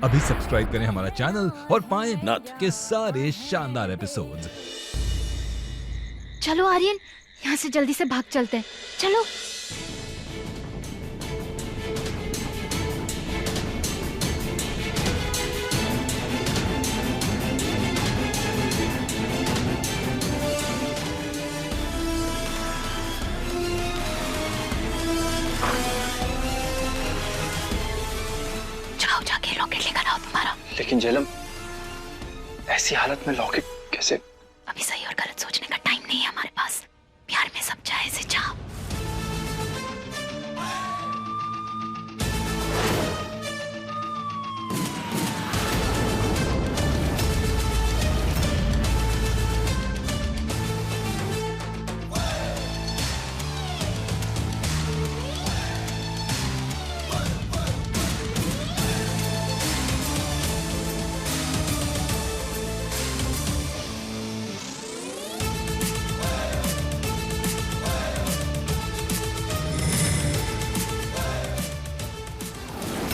अभी सब्सक्राइब करें हमारा चैनल और पाएं नथ के सारे शानदार एपिसोड्स। चलो आर्यन, यहाँ से जल्दी से भाग चलते हैं। चलो। जाओ, जाके लॉकेट लेकर आओ तुम्हारा। लेकिन झेलम, ऐसी हालत में लॉकेट कैसे? अभी सही और गलत सोचने का टाइम नहीं है हमारे पास। प्यार में सब चाहे से जाओ।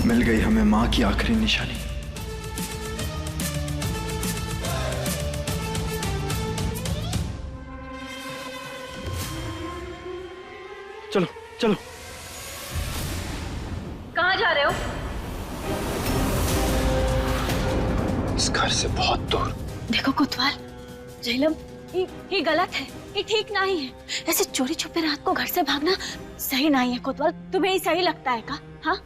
मिल गई हमें माँ की आखिरी निशानी। चलो चलो। कहाँ जा रहे हो? इस घर से बहुत दूर। देखो कोतवाल, झेलम, ये गलत है, ये ठीक नहीं है। ऐसे चोरी छुपे रात को घर से भागना सही नहीं है कोतवाल। तुम्हें ही सही लगता है का? हाँ,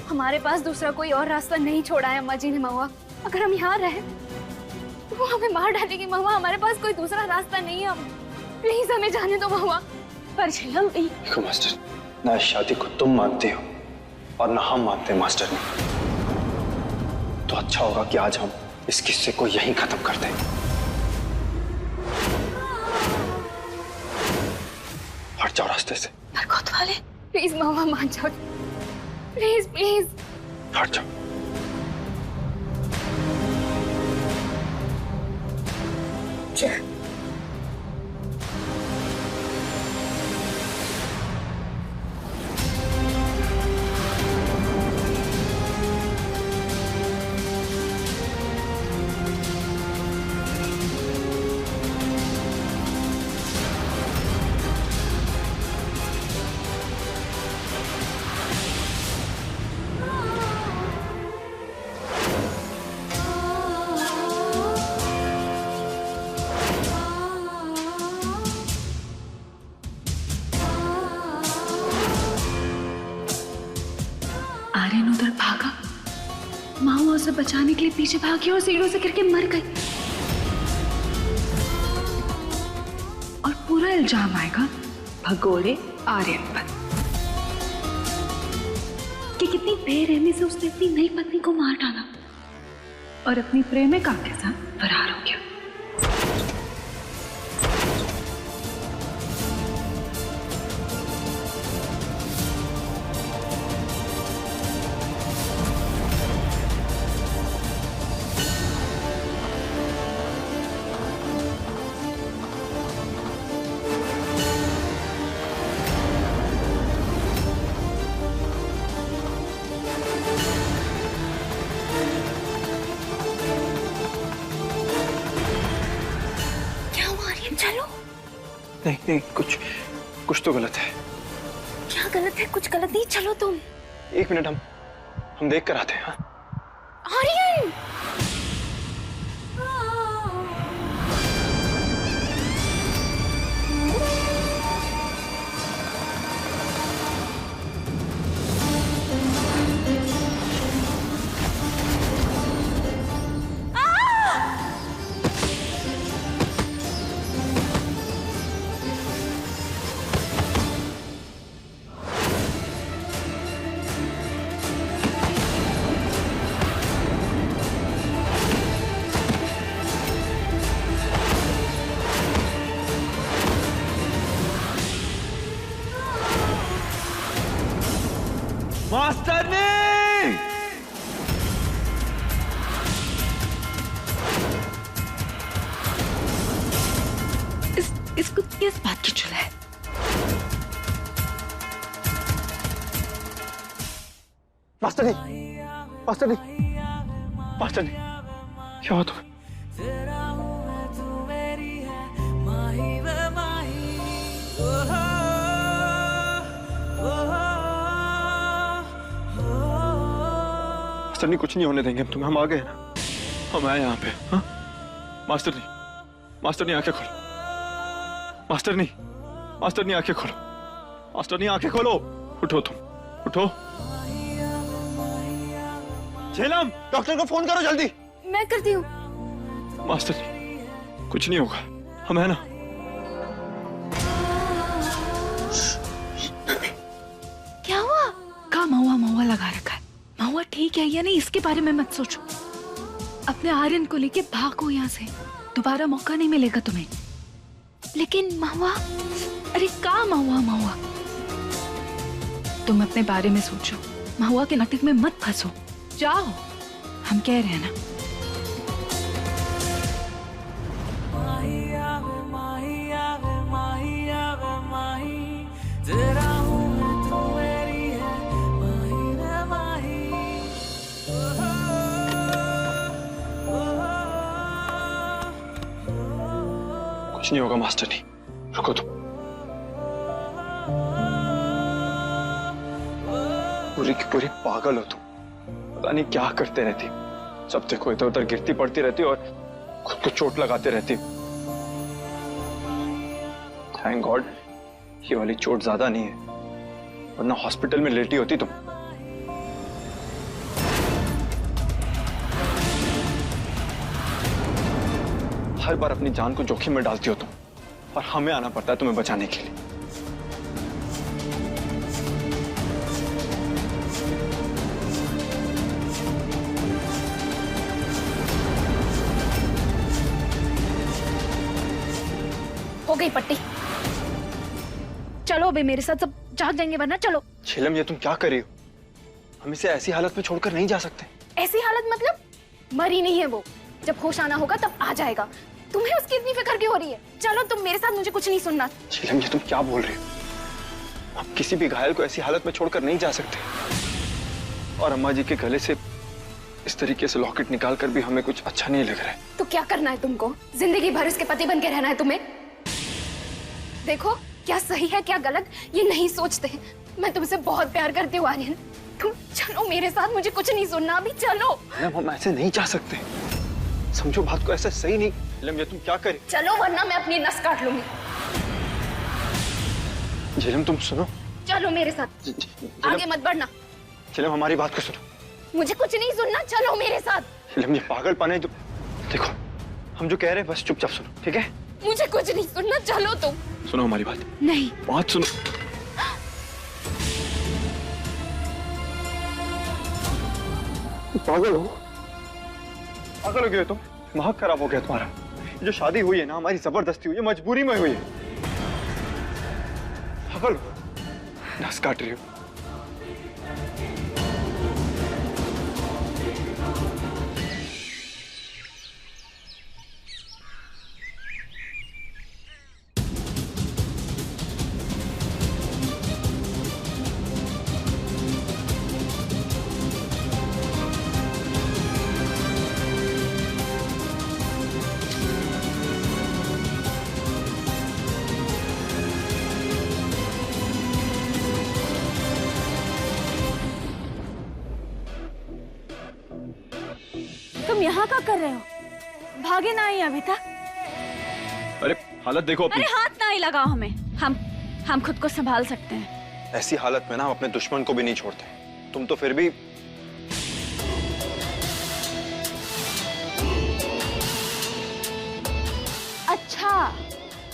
हमारे पास दूसरा कोई और रास्ता नहीं छोड़ा है अम्मा जी ने महुआ। अगर हम यहाँ रहे तो वो हमें मार डालेगी महुआ। हमारे पास कोई दूसरा रास्ता नहीं है। प्लीज हमें जाने दो महुआ। पर झेलम, देखो मास्टर, ना इस शादी को तुम मानते हो और ना हम मानते हैं मास्टर ने। तो अच्छा होगा कि आज हम इस किस्से को यहीं खत्म कर दें। हट जाओ रास्ते से। पर कोतवाल, प्लीज महुआ मान जाओ। प्लीज प्लीज हट जाओ। आर्यन उधर भागा, माँ उसे बचाने के लिए पीछे भागी और सीढ़ियों से गिर के मर गई। और पूरा इल्जाम आएगा भगोड़े आर्यन पर कि कितनी बेरहमी से उसने अपनी नई पत्नी को मार डाला और अपनी प्रेमिका के साथ फरार हो गया। चलो। नहीं नहीं, कुछ तो गलत है। क्या गलत है? कुछ गलत नहीं, चलो तुम। एक मिनट, हम देख कर आते हैं। हाँ? आर्यन! मास्टर ने इसको किस बात की चुल है? मास्टर जी, मास्टर जी, मास्टर नहीं, क्या हुआ तुम्हें? मास्टर नहीं, कुछ नहीं होने देंगे हम तुम्हें, हम आ गए ना, हम आए यहाँ पे। हाँ मास्टर नहीं, मास्टर नहीं आंखें खोलो, मास्टर नहीं, मास्टर नहीं आंखें खोलो, मास्टर नहीं आंखें खोलो, उठो तुम, उठो। झेलम, डॉक्टर को फोन करो जल्दी। मैं करती हूँ। मास्टर नहीं, कुछ नहीं होगा, हम है ना। क्या हुआ? का महुआ लगा रखा है। महुआ ठीक है या नहीं इसके बारे में मत सोचो, अपने आर्यन को लेके भागो यहाँ से, दोबारा मौका नहीं मिलेगा तुम्हें। लेकिन महुआ, अरे का महुआ, तुम अपने बारे में सोचो, महुआ के नाटक में मत फंसो, जाओ, हम कह रहे हैं ना। कुछ नहीं होगा मास्टर नहीं, रुको तुम। पूरी की पूरी पागल हो तुम, पता नहीं क्या करते रहती, जब देखो इधर उधर गिरती पड़ती रहती और खुद को चोट लगाते रहती। थैंक गॉड ये वाली चोट ज्यादा नहीं है, वरना हॉस्पिटल में लेटी होती तुम। हर बार अपनी जान को जोखिम में डालती हो तुम, और हमें आना पड़ता है तुम्हें बचाने के लिए। हो गई पट्टी, चलो अबे मेरे साथ, सब जाग जाएंगे वरना। चलो। झेलम ये तुम क्या कर रही हो? हम इसे ऐसी हालत में छोड़कर नहीं जा सकते। ऐसी हालत मतलब? मरी नहीं है वो, जब होश आना होगा तब आ जाएगा। तुम्हें उसकी इतनी फिक्र क्यों हो रही है? चलो तुम मेरे साथ, मुझे कुछ नहीं सुनना। झेलम ये तुम क्या बोल रही हो? हम किसी भी घायल को ऐसी हालत में छोड़कर नहीं जा सकते, और अम्मा जी के गले से इस तरीके से लॉकेट निकाल कर भी हमें कुछ अच्छा नहीं लग रहा है। तो क्या करना है तुमको? जिंदगी भर उसके पति बन के रहना है तुम्हें? देखो क्या सही है क्या गलत ये नहीं सोचते। मैं तुमसे बहुत प्यार करती हूँ आर्यन, तुम चलो मेरे साथ, मुझे कुछ नहीं सुनना अभी, चलो। हम ऐसे नहीं जा सकते, समझो बात को, ऐसा सही नहीं। झेलम ये तुम क्या करे? चलो वरना मैं अपनी नस काट लूंगी। झेलम तुम सुनो, चलो मेरे साथ, आगे मत बढ़ना। झेलम हमारी बात को सुनो, मुझे कुछ नहीं सुनना, चलो मेरे साथ। झेलम ये पागलपन है जो, देखो हम जो कह रहे हैं बस चुपचाप सुनो, ठीक है? मुझे कुछ नहीं सुनना, चलो तुम। सुनो हमारी बात। नहीं। बात सुनो। पागल हो, पागल हो गए तुम, दिमाग खराब हो गया तुम्हारा। ये जो शादी हुई है ना हमारी जबरदस्ती हुई है, मजबूरी में हुई है। पागल हो, नस काट रही हो। तुम यहाँ क्या कर रहे हो? भागे ना ही अभी तक। अरे हालत देखो अपनी। अरे हाथ ना ही लगाओ हमें, हम खुद को संभाल सकते हैं। ऐसी हालत में ना हम अपने दुश्मन को भी नहीं छोड़ते, तुम तो फिर भी। अच्छा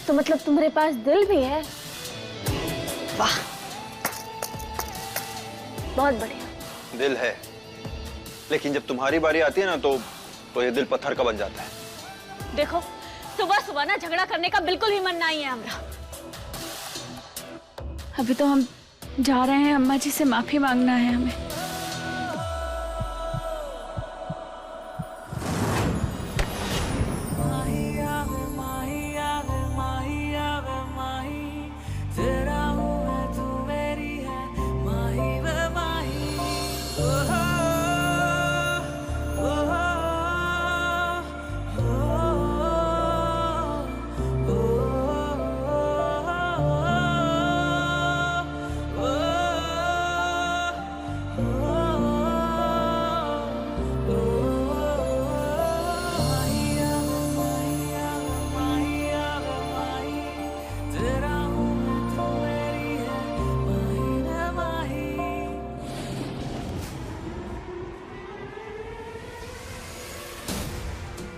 तो मतलब तुम्हारे पास दिल भी है? वाह बहुत बढ़िया। दिल है, लेकिन जब तुम्हारी बारी आती है ना तो ये दिल पत्थर का बन जाता है। देखो सुबह सुबह ना झगड़ा करने का बिल्कुल ही मन नहीं है हमारा। अभी तो हम जा रहे हैं, अम्मा जी से माफी मांगना है हमें।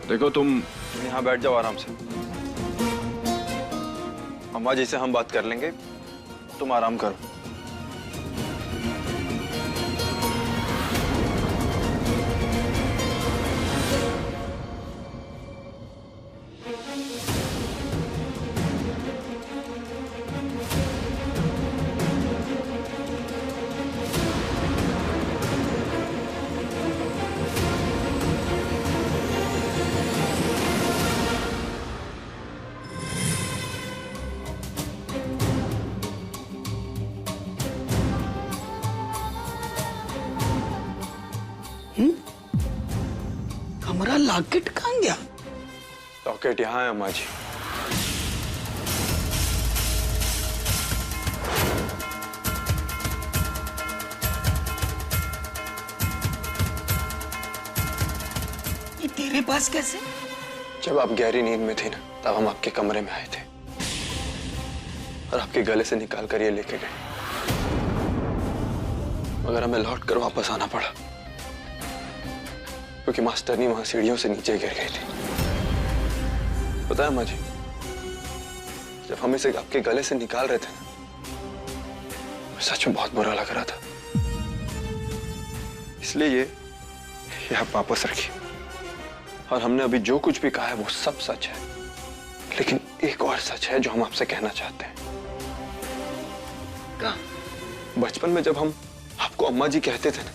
देखो तुम यहाँ बैठ जाओ आराम से। अम्मा जी से हम बात कर लेंगे, तुम आराम करो। हमारा लॉकेट कहाँ गया? लॉकेट यहाँ है अम्मा जी। ये तेरे पास कैसे? जब आप गहरी नींद में थी ना, तब हम आपके कमरे में आए थे और आपके गले से निकाल कर ये लेके गए, मगर हमें लौट कर वापस आना पड़ा क्योंकि मास्टरनी वहां सीढ़ियों से नीचे गिर गई थी। पता है अम्मा जी, जब हम इसे आपके गले से निकाल रहे थे ना, सच में बहुत बुरा लग रहा था। इसलिए ये आप वापस रखिए। और हमने अभी जो कुछ भी कहा है वो सब सच है, लेकिन एक और सच है जो हम आपसे कहना चाहते हैं। कहाँ? बचपन में जब हम आपको अम्मा जी कहते थे ना,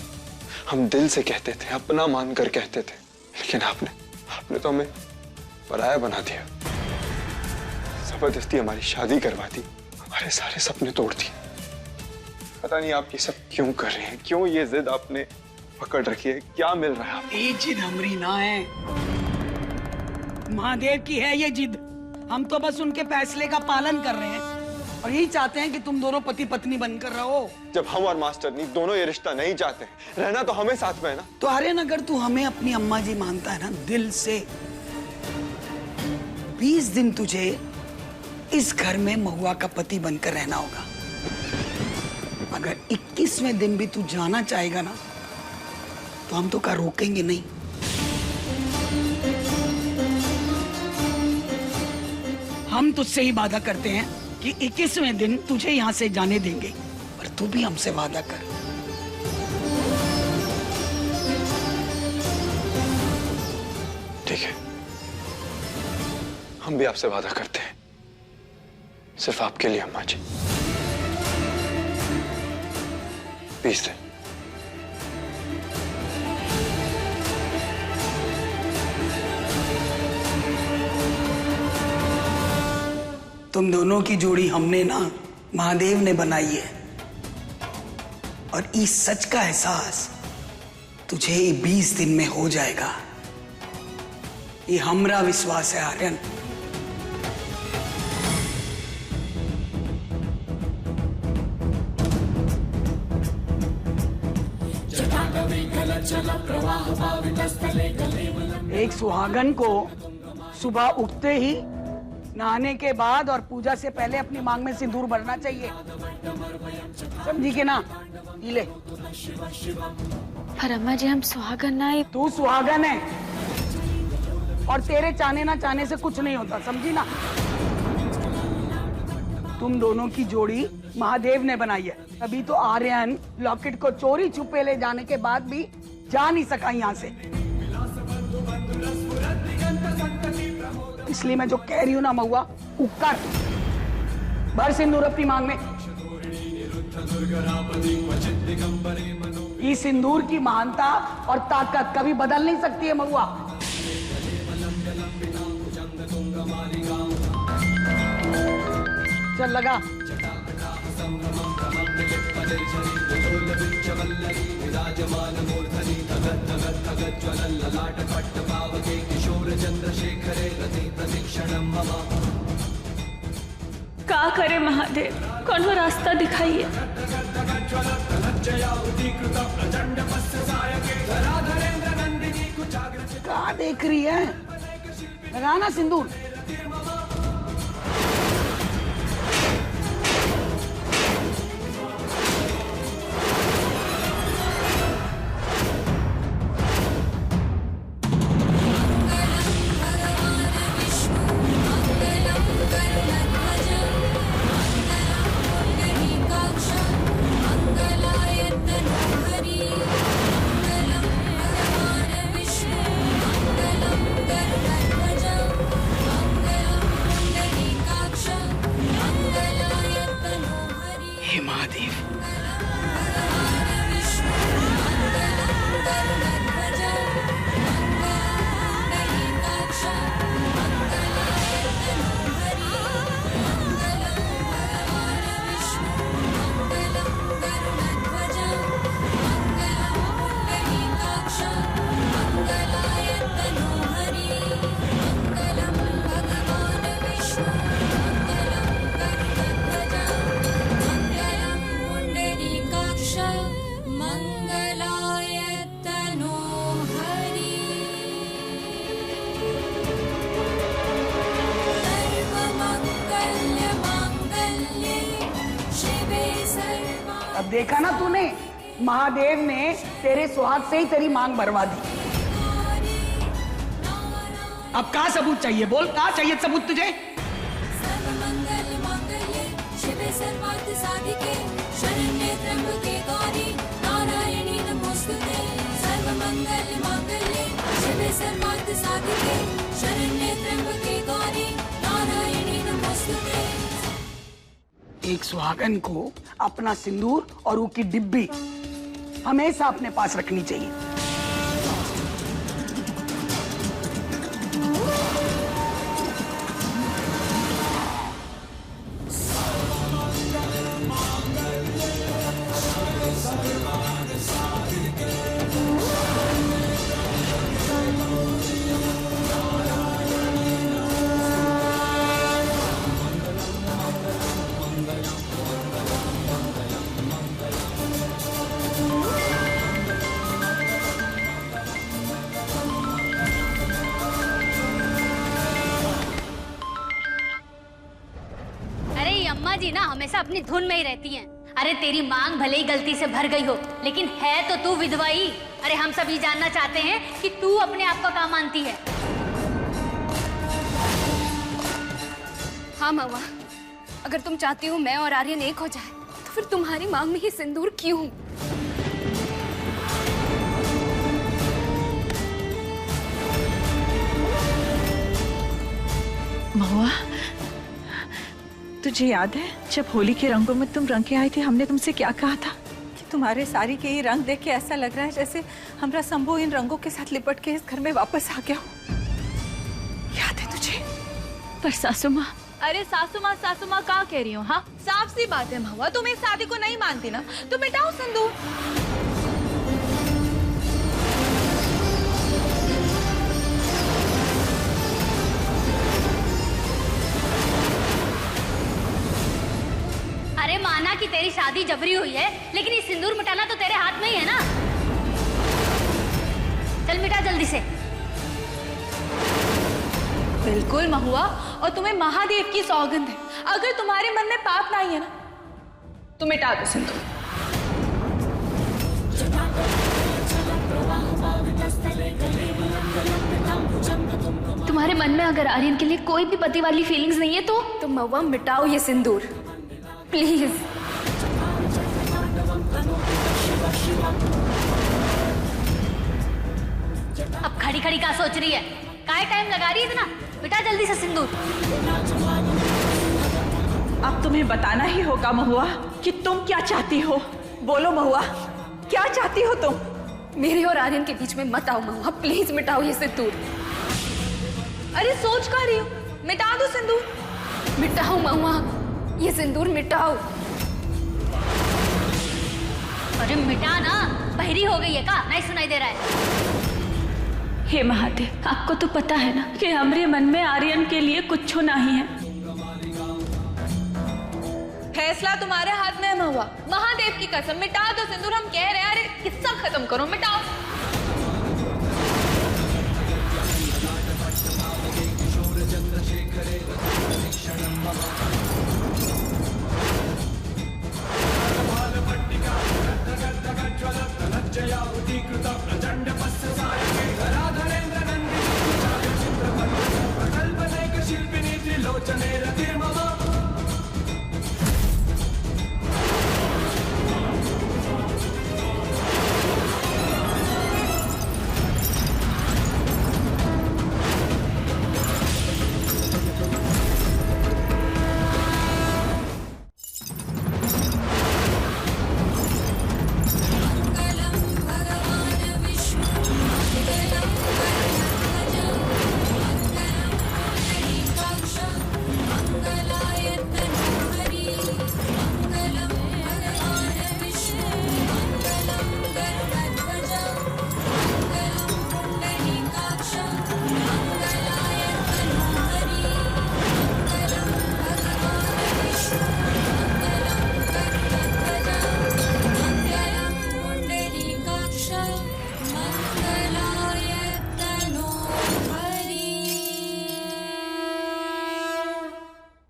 हम दिल से कहते थे, अपना मानकर कहते थे, लेकिन आपने तो हमें पराया बना दिया। जबरदस्ती हमारी शादी करवा दी, हमारे सारे सपने तोड़ दिए। पता नहीं आप ये सब क्यों कर रहे हैं, क्यों ये जिद आपने पकड़ रखी है, क्या मिल रहा है आपको? ये जिद हमरी ना है, महादेव की है ये जिद। हम तो बस उनके फैसले का पालन कर रहे हैं और यही चाहते हैं कि तुम दोनों पति पत्नी बनकर रहो। जब हम और मास्टरनी दोनों ये रिश्ता नहीं चाहते, रहना तो हमें साथ में है ना। तो आर्यन, अगर तू हमें अपनी अम्मा जी मानता है ना दिल से, 20 दिन तुझे इस घर में महुआ का पति बनकर रहना होगा। अगर 21वें दिन भी तू जाना चाहेगा ना, तो हम तो का रोकेंगे नहीं। हम तुझसे ही वादा करते हैं कि 21वें दिन तुझे यहाँ से जाने देंगे, पर तू भी हमसे वादा कर। ठीक है, हम भी आपसे वादा करते हैं, सिर्फ आपके लिए अम्मा जी। 20 दिन। तुम दोनों की जोड़ी हमने ना महादेव ने बनाई है, और इस सच का एहसास तुझे 20 दिन में हो जाएगा। ये हमरा विश्वास है आर्यन। एक सुहागन को सुबह उठते ही, नहाने के बाद और पूजा से पहले अपनी मांग में सिंदूर भरना चाहिए, समझी के ना? ले। पर अम्मा जी, हम सुहागन ना। तू सुहागन है और तेरे चाहने ना चाहने से कुछ नहीं होता, समझी ना? तुम दोनों की जोड़ी महादेव ने बनाई है, तभी तो आर्यन लॉकेट को चोरी छुपे ले जाने के बाद भी जा नहीं सका यहाँ से। इसलिए मैं जो कह रही हूँ ना महुआ, उकर भर सिंदूर अपनी मांग में। इस सिंदूर की महानता और ताकत कभी बदल नहीं सकती है महुआ। चल लगा। का करे महादेव, कौन रास्ता दिखाइए। कहाँ देख रही है? लगाना सिंदूर। देखा ना तूने, महादेव ने तेरे सुहाग से ही तेरी मांग भरवा दी। अब कहाँ सबूत चाहिए? बोल, कहाँ चाहिए सबूत तुझे? सर्वमंगल मांगल्ये शिवे सर्वार्थ साधिके शरण्ये त्र्यंबके गौरी नारायणी नमोस्तुते। सर्वमंगल मांगल्ये शिवे सर्वार्थ साधिके शरण्ये त्र्यंबके गौरी नारायणी नमोस्तुते। एक सुहागन को अपना सिंदूर और वो की डिब्बी हमेशा अपने पास रखनी चाहिए। अम्मा जी ना हमेशा अपनी धुन में ही रहती हैं। अरे तेरी मांग भले ही गलती से भर गई हो, लेकिन है तो तू विधवा ही। अरे हम सब ये जानना चाहते हैं कि तू अपने आप को क्या मानती है। हाँ महुआ, अगर तुम चाहती हो मैं और आर्यन एक हो जाए तो फिर तुम्हारी मांग में ही सिंदूर क्यों? महुआ, तुझे याद है जब होली के रंगों में तुम रंग के आई थी, हमने तुमसे क्या कहा था कि तुम्हारे साड़ी के ये रंग देख के ऐसा लग रहा है जैसे हमारा शंभू इन रंगों के साथ लिपट के इस घर में वापस आ गया हो। याद है तुझे? पर सासू माँ, अरे सासू माँ क्या कह रही हो? हाँ, साफ सी बात है महुआ, तुम इस शादी को नहीं मानती ना, तो मिटाओ सिंदूर। अरे माना कि तेरी शादी जबरी हुई है, लेकिन ये सिंदूर मिटाना तो तेरे हाथ में ही है ना। चल मिटा जल्दी से। बिल्कुल महुआ, और तुम्हें महादेव की सौगंध है, अगर तुम्हारे मन में पाप नहीं है ना तो मिटा दो सिंदूर। तुम्हारे मन में अगर आर्यन के लिए कोई भी पति वाली फीलिंग्स नहीं है तो महुआ मिटाओ ये सिंदूर प्लीज। अब खड़ी खड़ी क्या सोच रही है? काहे टाइम लगा रही है इतना? मिटा जल्दी से सिंदूर। अब तुम्हें बताना ही होगा महुआ कि तुम क्या चाहती हो। बोलो महुआ, क्या चाहती हो तुम? मेरे और आर्यन के बीच में मत आओ महुआ, प्लीज मिटाओ ये सिंदूर। अरे सोच कर रही हो, मिटा दो सिंदूर। मिटाओ महुआ, ये सिंदूर मिटाओ। अरे मिटा ना, बहरी हो गई है का? नहीं सुनाई दे रहा है? हे महादेव, आपको तो पता है ना कि हमारे मन में आर्यन के लिए कुछ नहीं है। फैसला तुम्हारे हाथ में है महुआ, महादेव की कसम, मिटा दो सिंदूर। हम कह रहे हैं, अरे किस्सा खत्म करो, मिटाओ।